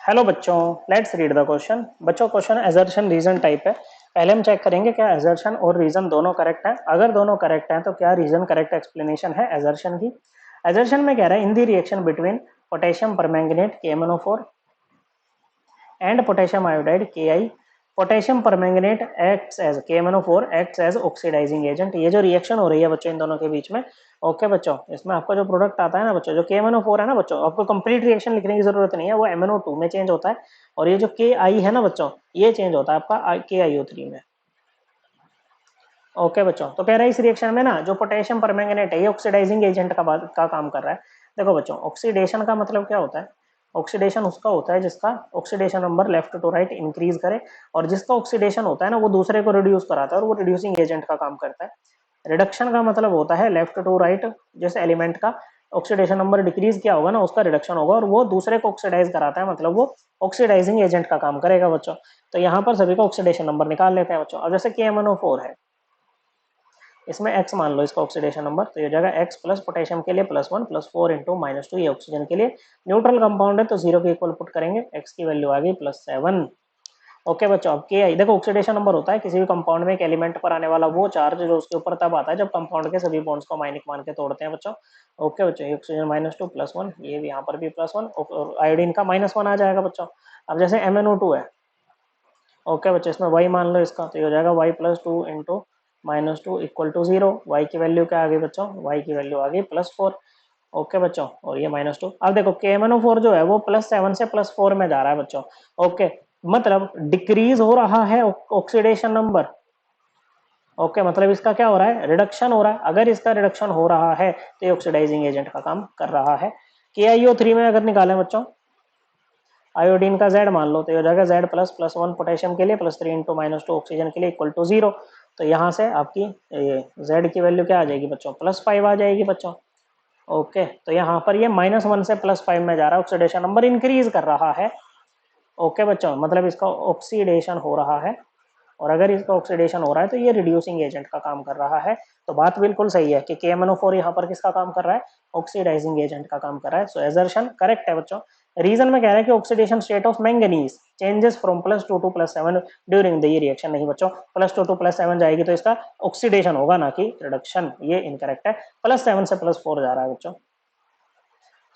Hello बच्चों, let's read the question. बच्चों question assertion reason type है। पहले हम चेक करेंगे क्या एजर्शन और रीजन दोनों करेक्ट है। अगर दोनों करेक्ट हैं तो क्या रीजन करेक्ट एक्सप्लेनेशन है एजर्शन की। एजर्शन में कह रहा है in the reaction between potassium permanganate KMnO4 and potassium iodide Ki, potassium permanganate acts as KMnO4 acts as oxidizing agent। ये जो रिएक्शन हो रही है बच्चों इन दोनों के बीच में, ओके बच्चों, इसमें आपका जो प्रोडक्ट आता है ना बच्चों, जो KMnO4 है ना बच्चों, आपको कंप्लीट रिएक्शन लिखने की जरूरत नहीं है, वो MnO2 में चेंज होता है। और ये जो Ki है ना बच्चों, ये चेंज होता है आपका KiO3 में। ओके बच्चों, तो कह रहा है इस रिएक्शन में ना जो पोटेशियम परमैंगनेट है ये ऑक्सीडाइजिंग एजेंट का काम कर रहा है। देखो बच्चों, ऑक्सीडेशन का मतलब क्या होता है। ऑक्सीडेशन उसका होता है जिसका oxidation number left to right increase करे, और जिसका ऑक्सीडेशन होता है ना वो दूसरे को रिड्यूस कराता है, और वो रिड्यूसिंग एजेंट का काम करता है। रिडक्शन का मतलब होता है लेफ्ट टू राइट, जैसे एलिमेंट का ऑक्सीडेशन नंबर डिक्रीज किया होगा ना उसका रिडक्शन होगा, और वो दूसरे को ऑक्सीडाइज कराता है, मतलब वो ऑक्सीडाइजिंग एजेंट का काम करेगा बच्चों। तो यहाँ पर सभी का ऑक्सीडेशन नंबर निकाल लेते हैं बच्चों। अब जैसे KMnO4 है, इसमें x मान लो इसका ऑक्सीडेशन नंबर, तो ये जाएगा x प्लस पोटेशियम के लिए +1 +4 इंटू -2, ये ऑक्सीजन के लिए न्यूट्रल कंपाउंड है तो 0 के इक्वल पुट करेंगे, x की वैल्यू आ गई +7। ओके बच्चों, अब Ki देखो ऑक्सीडेशन नंबर होता है किसी भी कंपाउंड में एक एलिमेंट पर आने वाला वो चार्ज जो उसके ऊपर तब आता है जब कंपाउंड के सभी बॉन्ड्स को माइनिक मान के तोड़ते हैं बच्चों। ओके बच्चों, ये ऑक्सीजन -2 +1, ये भी यहाँ पर भी +1, और आयोडीन का -1 आ जाएगा बच्चों। अब जैसे MnO2 है, ओके बच्चे, इसमें y मान लो इसका, तो ये हो जाएगा y +2 into -2 equal to 0। y की वैल्यू क्या आ गई बच्चों, y की वैल्यू आ गई +4। ओके बच्चों, और ये -2। अब देखो KMnO4 जो है वो +7 से +4 में जा रहा है बच्चों। ओके, मतलब डिक्रीज हो रहा है ऑक्सीडेशन नंबर। ओके, मतलब इसका क्या हो रहा है, रिडक्शन हो रहा है। अगर इसका रिडक्शन हो रहा है तो ये ऑक्सीडाइजिंग एजेंट का काम कर रहा है। KiO3 में अगर निकालें बच्चों, आयोडीन का Z मान लो, तो ये हो जाएगा Z +1 पोटेशियम के लिए +3 इंटू -2 ऑक्सीजन के लिए इक्वल टू 0। तो यहाँ से आपकी ये Z की वैल्यू क्या आ जाएगी बच्चों, +5 आ जाएगी बच्चों। ओके, तो यहाँ पर ये -1 से +5 में जा रहा है, ऑक्सीडेशन नंबर इंक्रीज कर रहा है। ओके बच्चों, मतलब इसका ऑक्सीडेशन हो रहा है, और अगर इसका ऑक्सीडेशन हो रहा है तो ये रिड्यूसिंग एजेंट का काम कर रहा है। तो बात बिल्कुल सही है कि KMnO4 यहाँ पर किसका काम कर रहा है, ऑक्सीडाइजिंग एजेंट का काम कर रहा है। सो एजर्शन करेक्ट है बच्चों। रीजन में कह रहा है कि oxidation state of manganese changes from +2 to +7 during the ये रिएक्शन। नहीं बच्चों, +2 टू +7 जाएगी तो इसका ऑक्सीडेशन होगा ना कि रिडक्शन, ये इनकरेक्ट है। +7 से +4 जा रहा है बच्चों।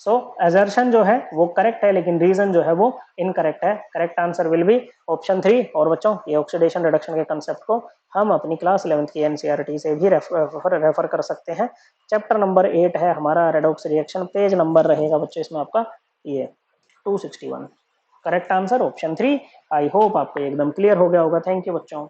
सो एजर्शन जो है वो करेक्ट है, लेकिन रीजन जो है वो इनकरेक्ट है। Correct answer will be option 3। और बच्चों, ये ऑक्सीडेशन रिडक्शन के कंसेप्ट को हम अपनी क्लास 11th की NCERT से भी रेफर कर सकते हैं। चैप्टर नंबर 8 है हमारा रेडॉक्स रिएक्शन, पेज नंबर रहेगा बच्चों इसमें आपका ये 261। Correct answer option 3। I hope आपको एकदम क्लियर हो गया होगा। थैंक यू बच्चों।